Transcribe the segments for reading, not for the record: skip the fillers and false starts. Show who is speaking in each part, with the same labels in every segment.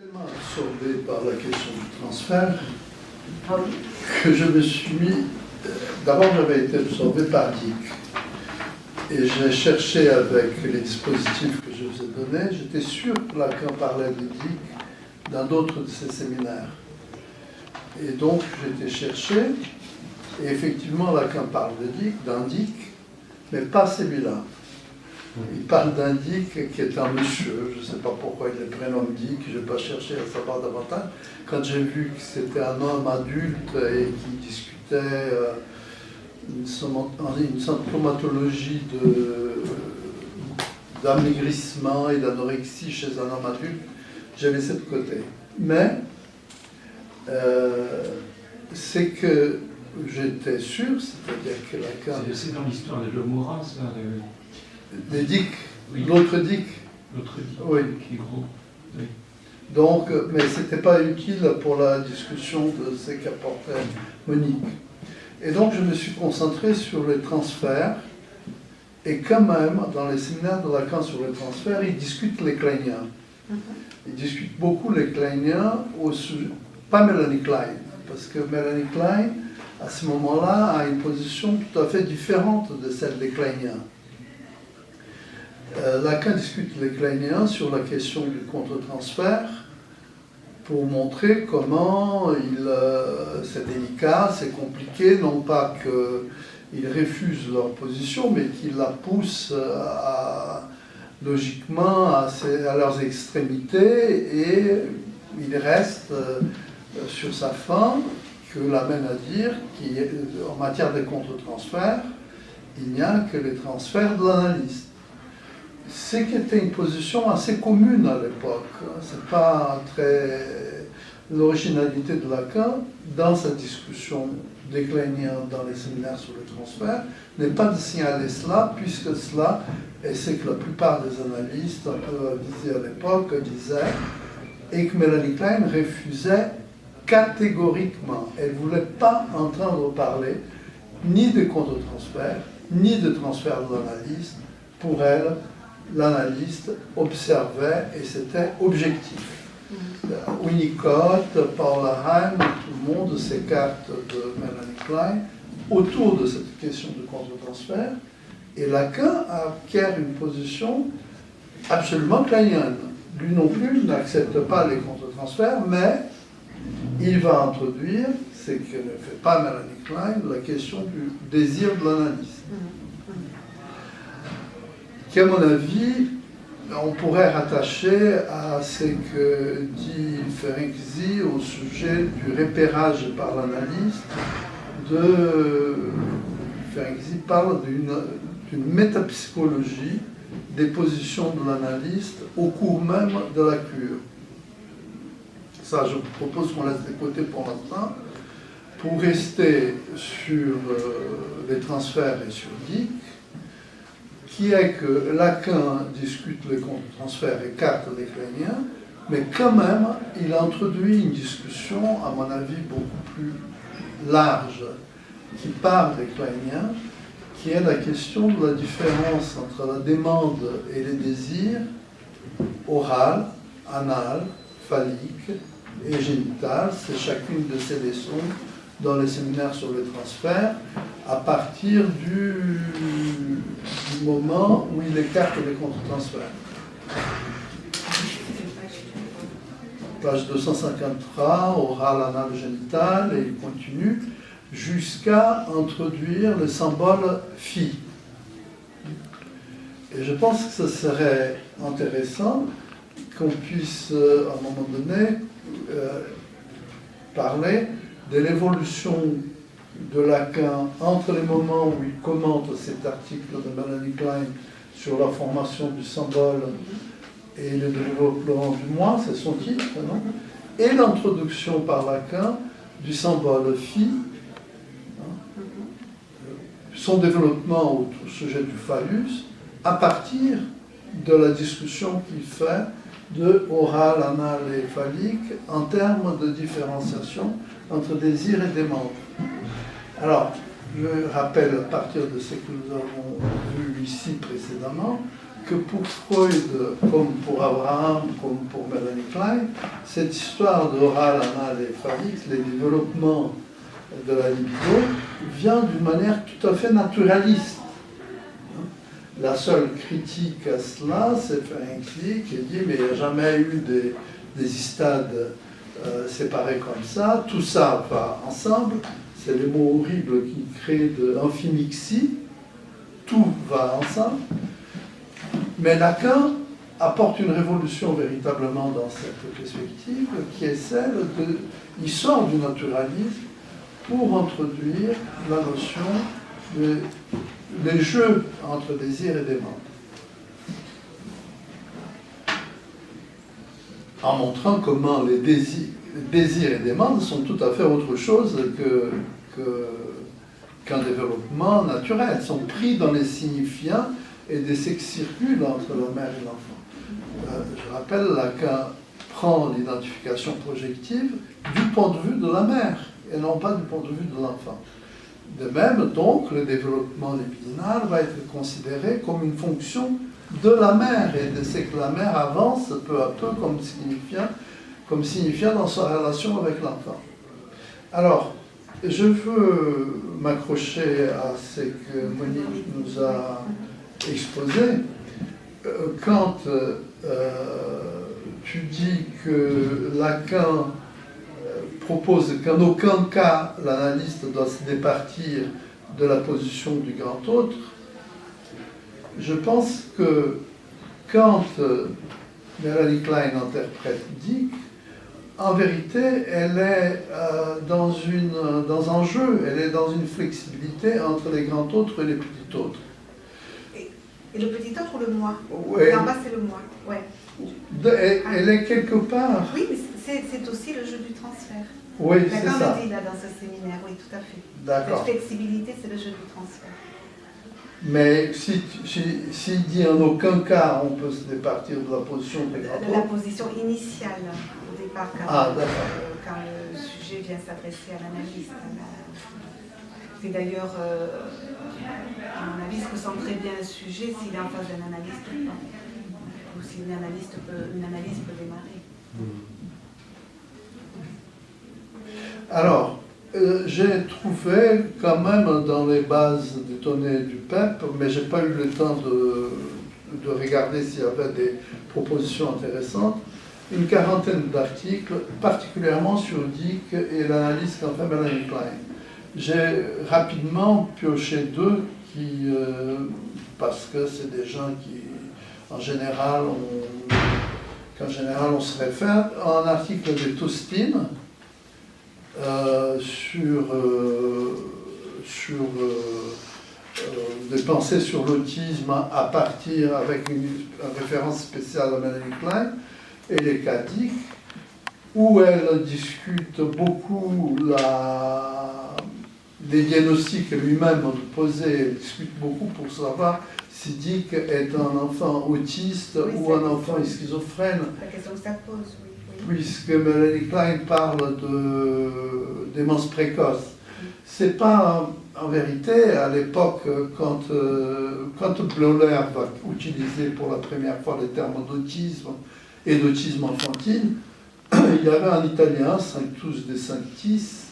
Speaker 1: Tellement absorbé par la question du transfert que je me suis mis. D'abord, j'avais été absorbé par Dick. Et j'ai cherché avec les dispositifs que je vous ai donnés. J'étais sûr que Lacan parlait de Dick dans d'autres de ses séminaires. Et donc, j'ai été chercher. Et effectivement, Lacan parle de Dick, d'un Dick, mais pas celui-là. Il parle d'un Dick qui est un monsieur, je ne sais pas pourquoi il le prénomme Dick, je n'ai pas cherché à savoir davantage. Quand j'ai vu que c'était un homme adulte et qui discutait une symptomatologie d'amaigrissement et d'anorexie chez un homme adulte, j'ai laissé de côté. Mais c'est que j'étais sûr, c'est-à-dire que Lacan...
Speaker 2: C'est dans l'histoire de Lomora, ça
Speaker 1: Des Dick,
Speaker 2: oui.
Speaker 1: L'autre Dick.
Speaker 2: L'autre Dick,
Speaker 1: oui.
Speaker 2: Qui est gros. Oui.
Speaker 1: Donc, mais ce n'était pas utile pour la discussion de ce qu'apportait Monique. Et donc, je me suis concentré sur les transferts. Et quand même, dans les séminaires de Lacan sur les transferts, il discute les kleiniens. Il discute beaucoup les kleiniens, pas Melanie Klein, parce que Melanie Klein, à ce moment-là, a une position tout à fait différente de celle des kleiniens. Lacan discute les kleiniens sur la question du contre-transfert pour montrer comment c'est délicat, c'est compliqué, non pas qu'ils refusent leur position, mais qu'ils la poussent logiquement à leurs extrémités et il reste sur sa fin que l'amène à dire qu'en matière de contre-transfert, il n'y a que les transferts de l'analyste. Ce qui était une position assez commune à l'époque. Ce n'est pas très l'originalité de Lacan dans sa discussion des kleiniens dans les séminaires sur le transfert n'est pas de signaler cela, puisque cela, et c'est que la plupart des analystes un peu visés à l'époque disaient, et que Melanie Klein refusait catégoriquement. Elle ne voulait pas entendre parler ni de contre-transfert, ni de transfert de l'analyste. Pour elle, l'analyste observait et c'était objectif. Winnicott, Paula Heim, tout le monde s'écarte de Melanie Klein autour de cette question de contre-transfert et Lacan acquiert une position absolument kleinienne. Lui non plus n'accepte pas les contre-transferts, mais il va introduire, ce que ne fait pas Melanie Klein, la question du désir de l'analyste. Qui, à mon avis, on pourrait rattacher à ce que dit Ferenczi au sujet du repérage par l'analyste. Ferenczi parle d'une métapsychologie des positions de l'analyste au cours même de la cure. Ça, je propose qu'on laisse de côté pour l'instant, pour rester sur les transferts et sur Dick, qui est que Lacan discute les contre-transferts et écarte les kleiniens, mais quand même, il introduit une discussion, à mon avis, beaucoup plus large, qui parle des kleiniens, qui est la question de la différence entre la demande et les désirs oral, anal, phallique et génital. C'est chacune de ces leçons dans les séminaires sur les transferts, à partir du moment où il écarte les contre-transferts. Page 253, oral, anal, génital, et il continue jusqu'à introduire le symbole phi. Et je pense que ce serait intéressant qu'on puisse, à un moment donné, parler de l'évolution de Lacan entre les moments où il commente cet article de Melanie Klein sur la formation du symbole et le développement du moi, c'est son titre, non? Et l'introduction par Lacan du symbole phi, son développement au sujet du phallus, à partir de la discussion qu'il fait de oral, anal et phallique en termes de différenciation entre désir et demande. Alors, je rappelle à partir de ce que nous avons vu ici précédemment que pour Freud, comme pour Abraham, comme pour Melanie Klein, cette histoire d'oral, anal et phallique, les développements de la libido, vient d'une manière tout à fait naturaliste. La seule critique à cela, c'est faire un clic et dire mais il n'y a jamais eu des hystades séparés comme ça, tout ça va ensemble, c'est les mots horribles qui créent de l'amphimixie, tout va ensemble. Mais Lacan apporte une révolution véritablement dans cette perspective qui est celle de... Il sort du naturalisme pour introduire la notion de les jeux entre désir et demande. En montrant comment les désirs et demandes sont tout à fait autre chose qu'un développement naturel. Ils sont pris dans les signifiants et des sexes circulent entre la mère et l'enfant. Je rappelle, Lacan prend l'identification projective du point de vue de la mère et non pas du point de vue de l'enfant. De même, donc, le développement libidinal va être considéré comme une fonction de la mère et de ce que la mère avance peu à peu comme signifiant dans sa relation avec l'enfant. Alors, je veux m'accrocher à ce que Monique nous a exposé. Quand tu dis que Lacan propose qu'en aucun cas l'analyste doit se départir de la position du grand autre, je pense que quand Melanie Klein interprète Dick, en vérité, elle est dans un jeu, elle est dans une flexibilité entre les grands autres et les petits autres.
Speaker 3: Et le petit autre ou le moi?
Speaker 1: Ouais.
Speaker 3: En bas, c'est le moi. Ouais.
Speaker 1: Elle est quelque part.
Speaker 3: Oui, mais c'est aussi le jeu du transfert.
Speaker 1: Oui, c'est ça.
Speaker 3: Lacan le dit là dans ce séminaire, oui, tout à fait.
Speaker 1: D'accord.
Speaker 3: Cette flexibilité, c'est le jeu du transfert.
Speaker 1: Mais s'il dit en aucun cas on peut se départir de la position des grands autres.
Speaker 3: La position initiale au départ, quand le sujet vient s'adresser à l'analyste. C'est d'ailleurs, à mon avis, se ressent très bien un sujet s'il est en face d'un analyste ou pas. Ou si une analyse peut démarrer.
Speaker 1: Alors, j'ai trouvé quand même dans les bases des données du PEP, mais je n'ai pas eu le temps de regarder s'il y avait des propositions intéressantes, une quarantaine d'articles, particulièrement sur Dick et l'analyse qu'en fait Melanie Klein. J'ai rapidement pioché deux parce que c'est des gens qui, en général, on se réfère. Un article de Toustine sur des pensées sur l'autisme à partir avec une référence spéciale à Melanie Klein et les cas Dick, où elle discute beaucoup des diagnostics que lui-même a posés, elle discute beaucoup pour savoir si Dick est un enfant autiste ou un enfant schizophrène.
Speaker 3: La question que ça pose, oui.
Speaker 1: Puisque Melanie Klein parle de démence précoce. C'est pas, en vérité, à l'époque, quand Bleuler va utiliser pour la première fois les termes d'autisme et d'autisme infantile, il y avait un Italien, Sanctus de Sanctis,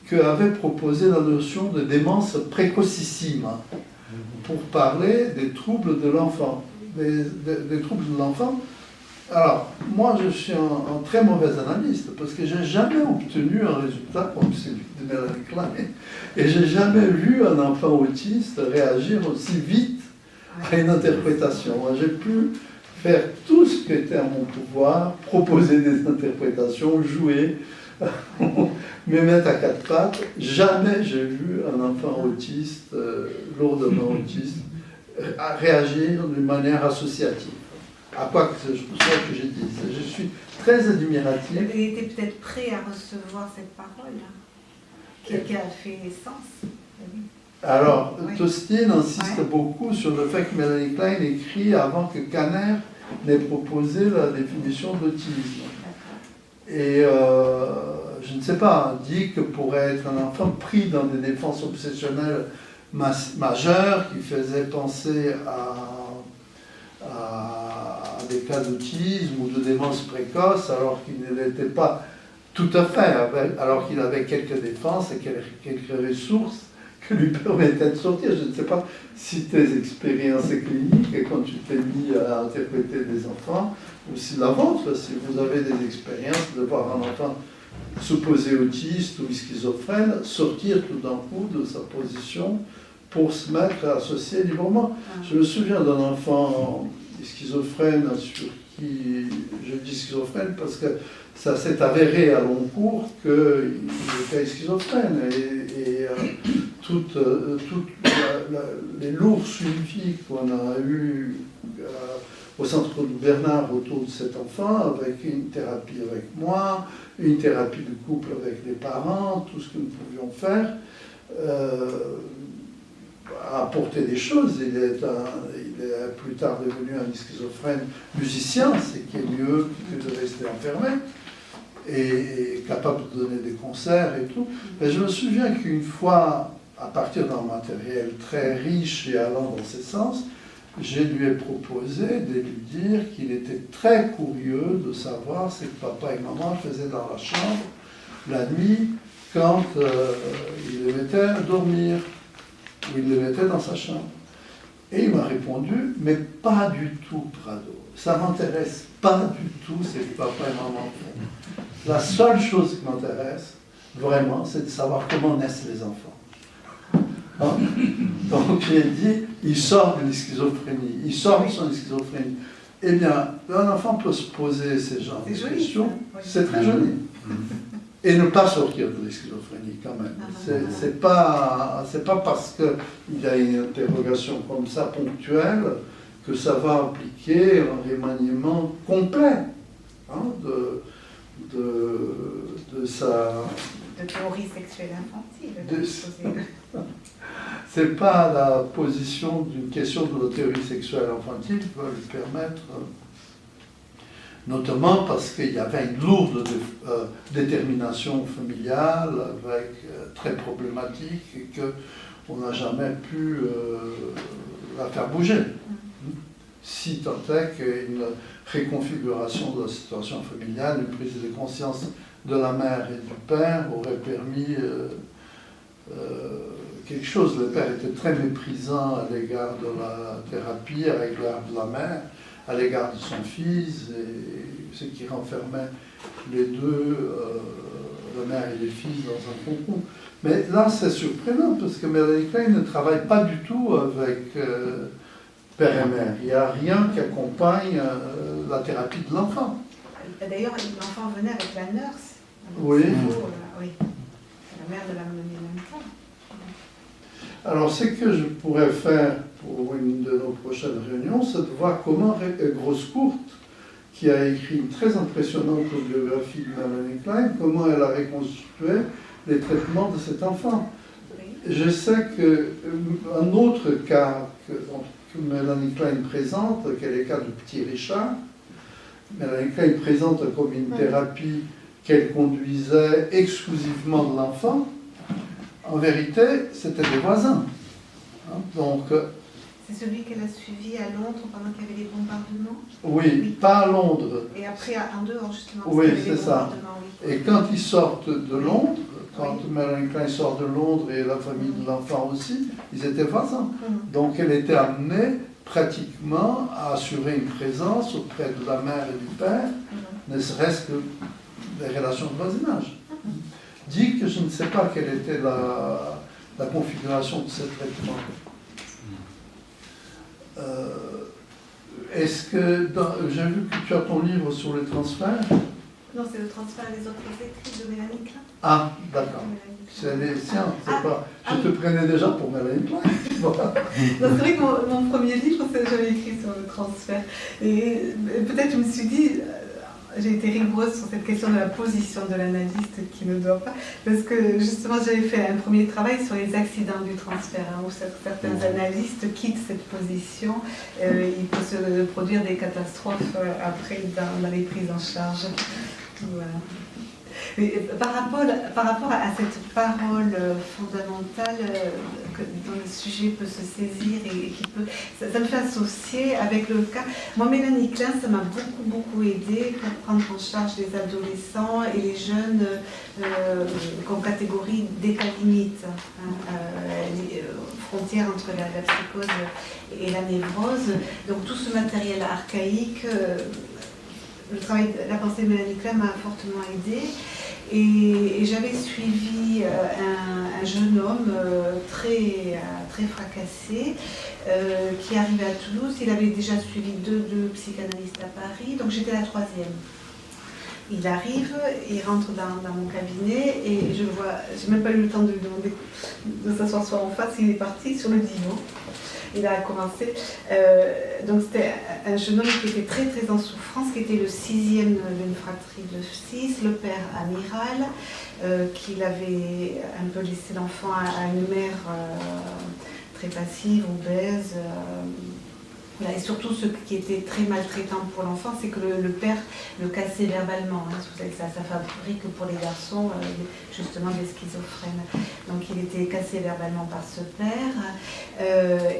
Speaker 1: qui avait proposé la notion de démence précocissime pour parler des troubles de l'enfant. Des troubles de l'enfant. Alors, moi, je suis un très mauvais analyste parce que je n'ai jamais obtenu un résultat comme celui de Melanie Klein et je n'ai jamais vu un enfant autiste réagir aussi vite à une interprétation. J'ai pu faire tout ce qui était à mon pouvoir, proposer des interprétations, jouer, me mettre à quatre pattes. Jamais j'ai vu un enfant autiste, lourdement autiste, réagir d'une manière associative. À quoi que c'est ça que j'ai dit. Je suis très admiratif.
Speaker 3: Il était peut-être prêt à recevoir cette parole, qui a fait sens.
Speaker 1: Alors,
Speaker 3: Oui.
Speaker 1: Toustine insiste beaucoup sur le fait que Melanie Klein écrit avant que Kanner n'ait proposé la définition d'autisme. Et je ne sais pas, dit que pourrait être un enfant pris dans des défenses obsessionnelles majeures qui faisaient penser à des cas d'autisme ou de démence précoce, alors qu'il ne l'était pas tout à fait, alors qu'il avait quelques défenses et quelques ressources qui lui permettaient de sortir. Je ne sais pas si tes expériences cliniques, et quand tu t'es mis à interpréter des enfants, ou si la vôtre, si vous avez des expériences de voir un enfant supposé autiste ou schizophrène sortir tout d'un coup de sa position pour se mettre à associer librement. Je me souviens d'un enfant schizophrène sur qui, je dis schizophrène parce que ça s'est avéré à long cours qu'il était schizophrène et toutes les lourds suivis qu'on a eu au centre de Bernard autour de cet enfant, avec une thérapie avec moi, une thérapie de couple avec les parents, tout ce que nous pouvions faire, a apporté des choses. Il est plus tard devenu un schizophrène musicien, ce qui est mieux que de rester enfermé, et capable de donner des concerts et tout. Mais je me souviens qu'une fois, à partir d'un matériel très riche et allant dans ce sens, je lui ai proposé de lui dire qu'il était très curieux de savoir ce que papa et maman faisaient dans la chambre la nuit quand il les mettait à dormir, ou il les mettait dans sa chambre. Et il m'a répondu, mais pas du tout, Prado. Ça ne m'intéresse pas du tout ce que papa et maman font. La seule chose qui m'intéresse, vraiment, c'est de savoir comment naissent les enfants. Hein? Donc j'ai dit, il sort de la schizophrénie, il sort de son schizophrénie. Eh bien, un enfant peut se poser ces genres de questions, c'est très joli. Et ne pas sortir de la schizophrénie quand même. C'est pas parce qu'il a une interrogation comme ça ponctuelle que ça va impliquer un remaniement complet hein, de sa...
Speaker 3: De théorie sexuelle infantile.
Speaker 1: C'est pas la position d'une question de la théorie sexuelle infantile qui va lui permettre, notamment parce qu'il y avait une lourde détermination familiale avec, très problématique et qu'on n'a jamais pu la faire bouger. Si tant est qu'une réconfiguration de la situation familiale, une prise de conscience de la mère et du père aurait permis quelque chose. Le père était très méprisant à l'égard de la thérapie, à l'égard de la mère, à l'égard de son fils, et ce qui renfermait les deux, la mère et les fils, dans un concours. Mais là, c'est surprenant, parce que Mélanie Klein ne travaille pas du tout avec père et mère. Il n'y a rien qui accompagne la thérapie de l'enfant.
Speaker 3: D'ailleurs, l'enfant venait avec la nurse.
Speaker 1: Oui.
Speaker 3: Oui. La mère de la même temps.
Speaker 1: Alors, ce que je pourrais faire pour une de nos prochaines réunions, c'est de voir comment Grosse-Courte, qui a écrit une très impressionnante biographie de Mélanie Klein, comment elle a reconstitué les traitements de cet enfant. Je sais qu'un autre cas que Mélanie Klein présente, qui est le cas du petit Richard, Mélanie Klein présente comme une thérapie qu'elle conduisait exclusivement de l'enfant. En vérité, c'était des voisins. Hein, donc,
Speaker 3: c'est celui qu'elle a suivi à Londres pendant qu'il y avait les bombardements?
Speaker 1: Oui, pas à Londres.
Speaker 3: Et après, en dehors, justement.
Speaker 1: Oui, c'est ça. Oui. Et quand ils sortent de Londres, quand Mélanie Klein sort de Londres et la famille de l'enfant aussi, ils étaient voisins. Donc, elle était amenée pratiquement à assurer une présence auprès de la mère et du père, ne serait-ce que des relations de voisinage. Dit que je ne sais pas quelle était la configuration de ce traitement. Est-ce que, j'ai vu que tu as ton livre sur le transfert?
Speaker 3: Non, c'est le transfert des autres écrits de Mélanie Klein.
Speaker 1: Ah, d'accord. C'est les siens, c'est pas... Je te prenais déjà pour Mélanie Klein. Voilà.
Speaker 3: C'est vrai que mon premier livre, j'avais écrit sur le transfert. Et peut-être je me suis dit... J'ai été rigoureuse sur cette question de la position de l'analyste qui ne doit pas, parce que justement j'avais fait un premier travail sur les accidents du transfert, hein, où certains analystes quittent cette position, il peut se produire des catastrophes après dans les prises en charge. Voilà. Mais par rapport à cette parole fondamentale dont le sujet peut se saisir et qui peut, ça me fait associer avec le cas. Moi, Mélanie Klein, ça m'a beaucoup aidé pour prendre en charge les adolescents et les jeunes comme catégorie d'état limite, les frontières entre la psychose et la névrose. Donc tout ce matériel archaïque. Le travail, la pensée de Mélanie Klein m'a fortement aidée et j'avais suivi un jeune homme très fracassé qui arrivait à Toulouse. Il avait déjà suivi deux psychanalystes à Paris, donc j'étais la troisième. Il arrive, il rentre dans mon cabinet et je le vois, j'ai même pas eu le temps de lui demander de s'asseoir sur en face, il est parti sur le divan. Il a commencé. Donc c'était un jeune homme qui était très en souffrance, qui était le sixième d'une fratrie de 6, le père amiral, qu'il avait un peu laissé l'enfant à une mère très passive, obèse. Et surtout, ce qui était très maltraitant pour l'enfant, c'est que le père le cassait verbalement. Vous savez que ça fabrique pour les garçons justement des schizophrènes. Donc il était cassé verbalement par ce père.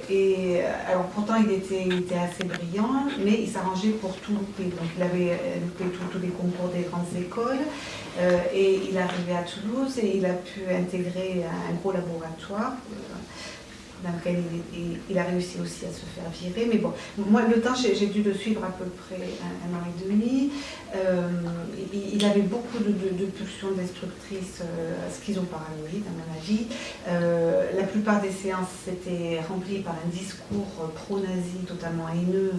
Speaker 3: Et alors pourtant il était assez brillant, mais il s'arrangeait pour tout louper. Donc il avait loupé tous les concours des grandes écoles. Et il arrivait à Toulouse et il a pu intégrer un gros laboratoire. Dans lequel il a réussi aussi à se faire virer. Mais bon, moi, le temps, j'ai dû le suivre à peu près un an et demi. Il avait beaucoup de pulsions destructrices schizoparanoïdes, à mon avis. La plupart des séances étaient remplies par un discours pro-nazi totalement haineux.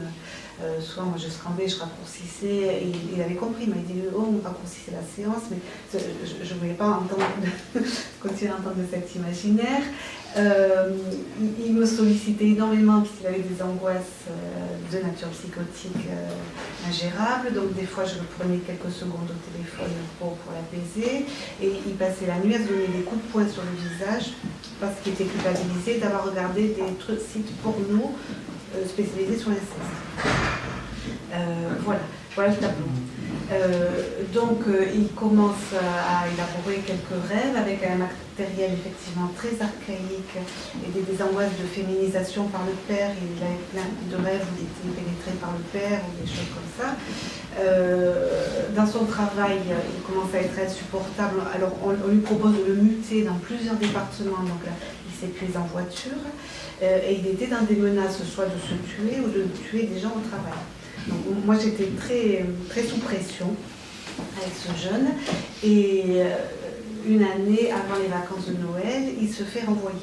Speaker 3: Soit moi je scandais, je raccourcissais, et il avait compris, il m'a dit « Oh, on raccourcissait la séance », mais je ne voulais pas continuer à entendre cet imaginaire. Il me sollicitait énormément puisqu'il avait des angoisses de nature psychotique ingérables, donc des fois je le prenais quelques secondes au téléphone pour l'apaiser, et il passait la nuit à se donner des coups de poing sur le visage parce qu'il était culpabilisé d'avoir regardé des sites porno spécialisés sur l'inceste. Voilà le tableau. Donc il commence à élaborer quelques rêves avec un matériel effectivement très archaïque et des angoisses de féminisation par le père. Il avait plein de rêves où il était pénétré par le père ou des choses comme ça. Dans son travail, il commence à être insupportable. Alors on lui propose de le muter dans plusieurs départements, donc là il s'épuise en voiture. Et il était dans des menaces soit de se tuer ou de tuer des gens au travail. Donc, moi j'étais très sous pression avec ce jeune et une année avant les vacances de Noël, il se fait renvoyer,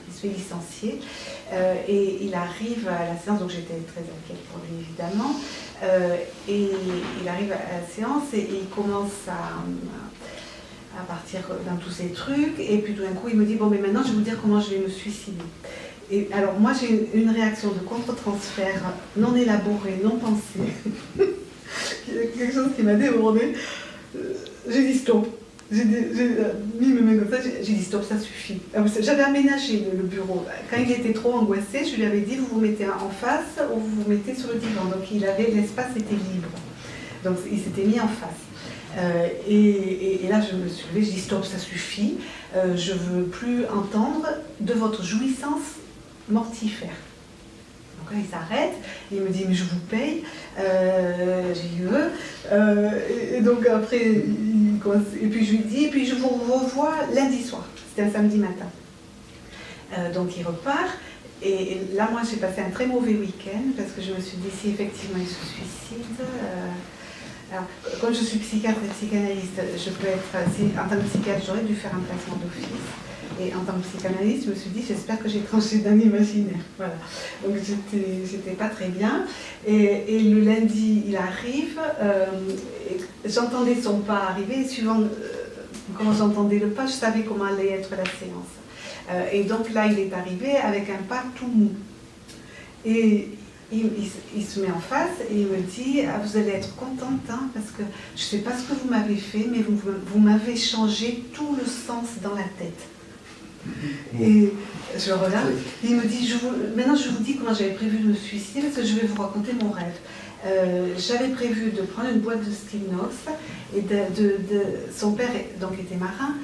Speaker 3: il se fait licencier et il arrive à la séance, donc j'étais très inquiète pour lui évidemment, et il arrive à la séance et il commence à partir dans tous ces trucs et puis tout d'un coup il me dit « Bon mais maintenant je vais vous dire comment je vais me suicider ». Et alors moi j'ai une réaction de contre-transfert non élaborée, non pensée, quelque chose qui m'a débordée. J'ai dit stop, j'ai mis mes mains comme ça, j'ai dit stop, ça suffit. J'avais aménagé le bureau. Quand il était trop angoissé, je lui avais dit vous vous mettez en face ou vous vous mettez sur le divan. Donc l'espace était libre. Donc il s'était mis en face. Et là je me suis levée, j'ai dit stop, ça suffit. Je ne veux plus entendre de votre jouissance mortifère. Donc là il s'arrête, il me dit mais je vous paye, j'ai dit et donc après il commence, et puis je lui dis et puis je vous revois lundi soir, c'était un samedi matin. Donc il repart et là moi j'ai passé un très mauvais week-end parce que je me suis dit si effectivement il se suicide. Alors, comme je suis psychiatre et psychanalyste, je peux être, en tant que psychiatre, j'aurais dû faire un placement d'office. Et en tant que psychanalyste, je me suis dit, j'espère que j'ai tranché d'un imaginaire. Voilà. Donc j'étais pas très bien. Et le lundi, il arrive, j'entendais son pas arriver, et suivant comment j'entendais le pas, je savais comment allait être la séance. Et donc là, il est arrivé avec un pas tout mou. Et il se met en face et il me dit ah, vous allez être contente hein, parce que je ne sais pas ce que vous m'avez fait, mais vous m'avez changé tout le sens dans la tête. Et je regarde, et il me dit maintenant je vous dis comment j'avais prévu de me suicider parce que je vais vous raconter mon rêve. j'avais prévu de prendre une boîte de stylox et son père donc était marin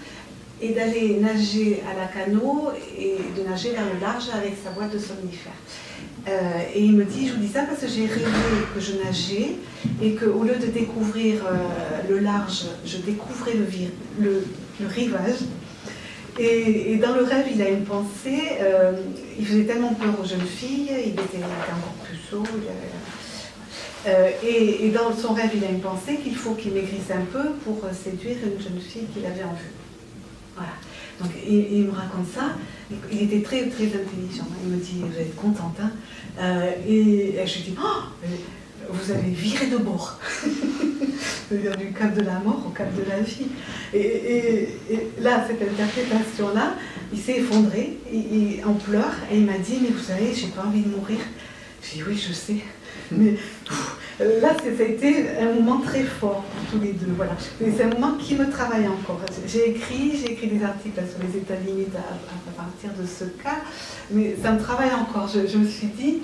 Speaker 3: et d'aller nager à la canot et de nager vers le large avec sa boîte de somnifères. Et il me dit, je vous dis ça parce que j'ai rêvé que je nageais et qu'au lieu de découvrir le large, je découvrais le rivage. Et dans le rêve, il a une pensée, il faisait tellement peur aux jeunes filles, il était encore puceau. Et dans son rêve, il a une pensée qu'il faut qu'il maigrisse un peu pour séduire une jeune fille qu'il avait en vue. Voilà. Donc il me raconte ça, il était très très intelligent, il me dit, vous êtes contente, hein et je lui dis, oh, vous avez viré de bord, c'est-à-dire du cap de la mort au cap de la vie. Et là, cette interprétation-là, il s'est effondré, en pleurs, et il m'a dit, mais vous savez, j'ai pas envie de mourir. J'ai dit, oui, je sais, mais là, ça a été un moment très fort pour tous les deux. Voilà. C'est un moment qui me travaille encore. J'ai écrit des articles sur les états limites à partir de ce cas, mais ça me travaille encore. Je me suis dit,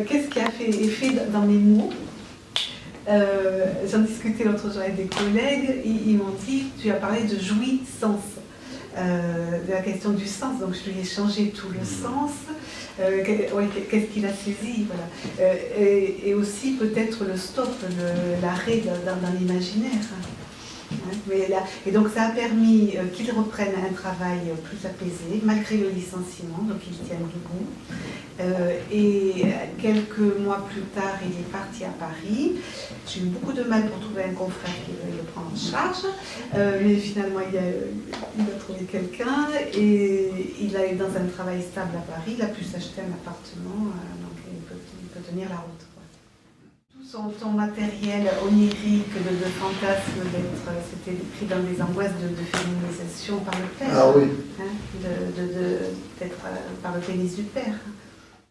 Speaker 3: qu'est-ce qui a fait effet dans mes mots? J'en discutais l'autre jour avec des collègues, ils m'ont dit, tu as parlé de jouissance, de la question du sens, donc je lui ai changé tout le sens. Qu'est-ce qu'il a saisi, voilà. Et aussi peut-être le stop, l'arrêt dans l'imaginaire. Hein, et donc ça a permis qu'il reprenne un travail plus apaisé, malgré le licenciement, donc il tient debout. Et quelques mois plus tard, il est parti à Paris. J'ai eu beaucoup de mal pour trouver un confrère qui veuille le prendre en charge, mais finalement il a trouvé quelqu'un et il est dans un travail stable à Paris. Il a pu s'acheter un appartement, donc il peut tenir la route. Tout son matériel onirique de fantasme c'était écrit dans des angoisses de féminisation par le père.
Speaker 1: Ah oui.
Speaker 3: Hein, d'être par le pénis du père.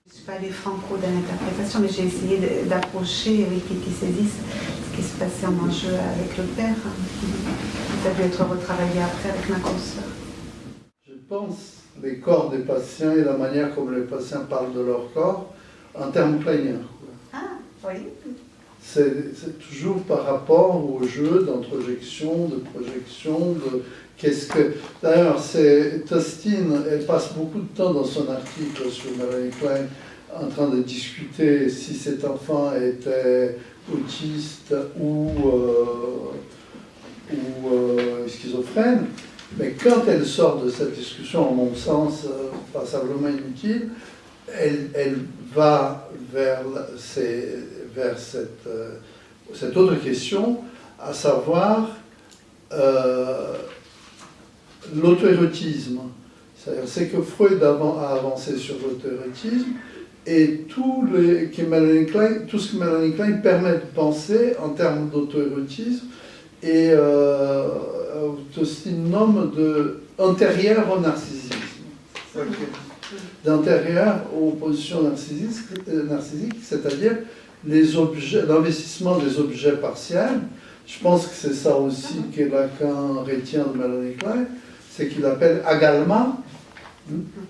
Speaker 3: Je ne suis pas allée franco dans l'interprétation, mais j'ai essayé d'approcher avec qui saisissent ce qui se passait en enjeu avec le père. Ça a dû être retravaillé après avec ma consoeur.
Speaker 1: Je pense les corps des patients et la manière comme les patients parlent de leur corps en termes plénières.
Speaker 3: Ah, oui.
Speaker 1: C'est toujours par rapport au jeu d'introjection, de projection, de qu'est-ce que... D'ailleurs, Tostine, elle passe beaucoup de temps dans son article sur Melanie Klein en train de discuter si cet enfant était autiste ou schizophrène. Mais quand elle sort de cette discussion, en mon sens, passablement inutile, elle va vers cette autre question, à savoir l'auto-érotisme. C'est que Freud a avancé sur l'auto-érotisme et tout ce que Melanie Klein permet de penser en termes d'auto-érotisme et Tostine nomme antérieur au narcissisme. D'antérieur aux positions narcissiques, c'est-à-dire l'investissement des objets partiels. Je pense que c'est ça aussi que Lacan retient de Melanie Klein, c'est qu'il appelle agalma,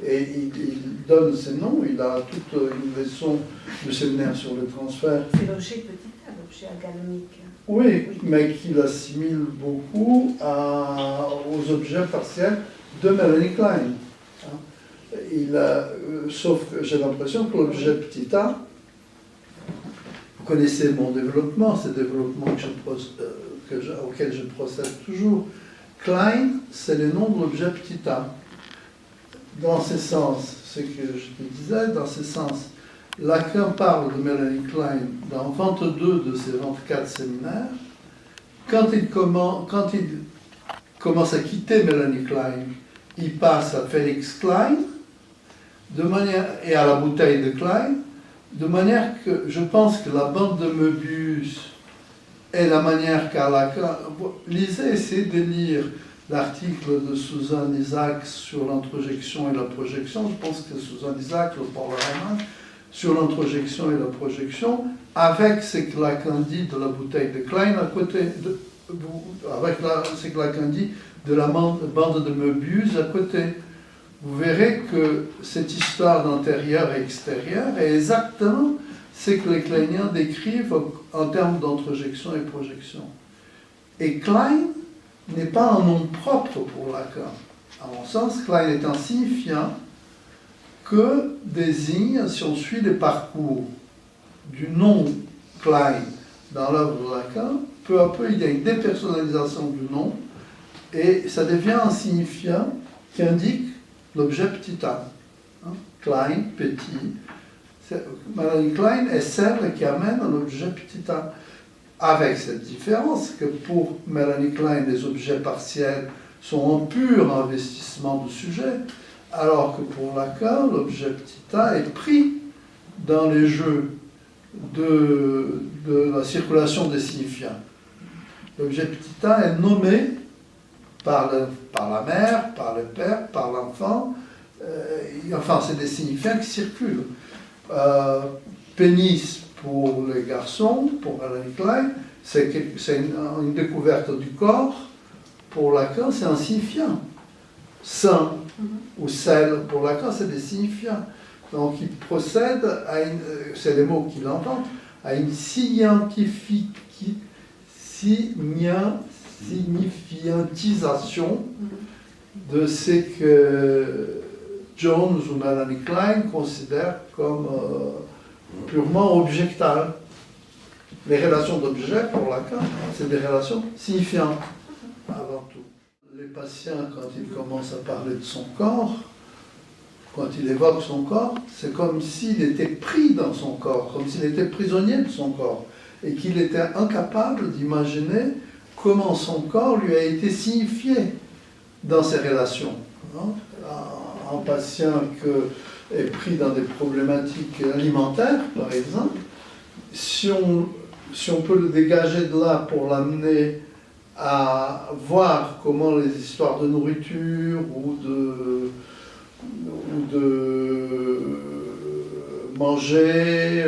Speaker 1: et il donne ses noms, il a toute une leçon de séminaire sur le transfert.
Speaker 3: C'est l'objet petit a, l'objet agalmique.
Speaker 1: Oui, mais qu'il assimile beaucoup aux objets partiels de Melanie Klein. Sauf que j'ai l'impression que l'objet petit a, vous connaissez mon développement, c'est le développement auquel je procède toujours. Klein, c'est le nom de l'objet petit a. Dans ce sens, ce que je te disais, dans ce sens, Lacan parle de Melanie Klein dans 22 de ses 24 séminaires. Quand il commence à quitter Melanie Klein, il passe à Félix Klein, et à la bouteille de Klein, de manière que je pense que la bande de Möbius et la manière qu'a Lacan... Lisez, essayez de lire l'article de Suzanne Isaacs sur l'introjection et la projection. Je pense que Suzanne Isaacs le parlera sur l'introjection et la projection, avec ce que Lacan dit de la bouteille de Klein à côté, avec ce que Lacan dit de la bande de Möbius à côté. Vous verrez que cette histoire d'intérieur et extérieur est exactement c'est que les kleiniens décrivent en termes d'introjection et projection. Et Klein n'est pas un nom propre pour Lacan. À mon sens, Klein est un signifiant que désigne, si on suit les parcours du nom Klein dans l'œuvre de Lacan, peu à peu il y a une dépersonnalisation du nom et ça devient un signifiant qui indique l'objet petit a. Hein? Klein, petit. Mélanie Klein est celle qui amène un objet petit a. Avec cette différence que pour Mélanie Klein, les objets partiels sont un pur investissement du sujet, alors que pour Lacan, l'objet petit a est pris dans les jeux de la circulation des signifiants. L'objet petit a est nommé par la mère, par le père, par l'enfant. Enfin, c'est des signifiants qui circulent. Pénis pour les garçons, pour Mélanie Klein, c'est une découverte du corps. Pour Lacan, c'est un signifiant. Sein ou sel, pour Lacan, c'est des signifiants. Donc, il procède à une, c'est les mots qu'il invente, à une signifiantisation de ce que Jones ou Mélanie Klein considèrent comme purement objectales. Les relations d'objets, pour Lacan, c'est des relations signifiantes, avant tout. Les patients, quand ils commencent à parler de son corps, quand il évoque son corps, c'est comme s'il était pris dans son corps, comme s'il était prisonnier de son corps, et qu'il était incapable d'imaginer comment son corps lui a été signifié dans ses relations. Un patient qui est pris dans des problématiques alimentaires, par exemple, si on peut le dégager de là pour l'amener à voir comment les histoires de nourriture ou de manger,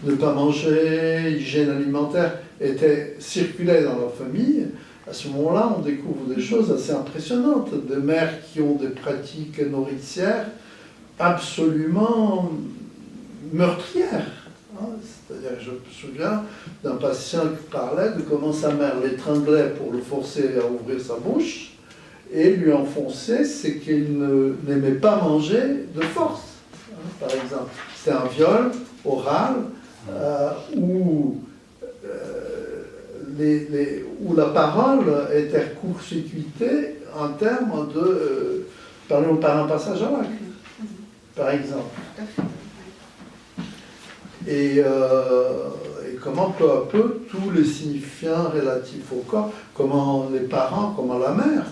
Speaker 1: ne pas manger, hygiène alimentaire, étaient circulaires dans leur famille, à ce moment-là, on découvre des choses assez impressionnantes. Des mères qui ont des pratiques nourricières absolument meurtrières. C'est-à-dire, je me souviens d'un patient qui parlait de comment sa mère l'étranglait pour le forcer à ouvrir sa bouche et lui enfonçait ce qu'il n'aimait pas manger de force. Par exemple, c'était un viol oral où la parole était court-circuitée en termes de par un passage à l'acte, par exemple. Et comment peu à peu tous les signifiants relatifs au corps, comment les parents, comment la mère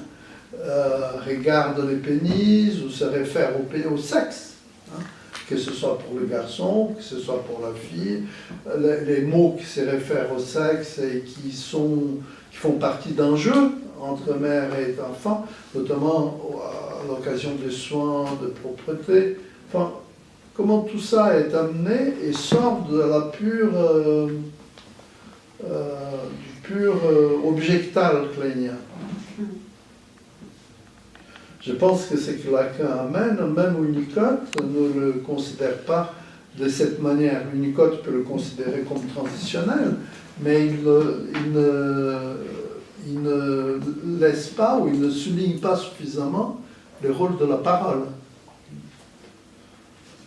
Speaker 1: regardent les pénis ou se réfèrent au sexe, hein, que ce soit pour le garçon, que ce soit pour la fille, les mots qui se réfèrent au sexe et qui font partie d'un jeu entre mère et enfant, notamment à l'occasion des soins de propreté. Enfin, comment tout ça est amené et sort de la du pur objectal kleinien. Je pense que ce que Lacan amène, même Winnicott ne le considère pas de cette manière. Winnicott peut le considérer comme transitionnel, mais il ne laisse pas ou il ne souligne pas suffisamment le rôle de la parole.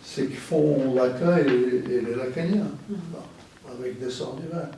Speaker 1: C'est ce qu'ils font Lacan et les lacaniens, avec des sorts divers.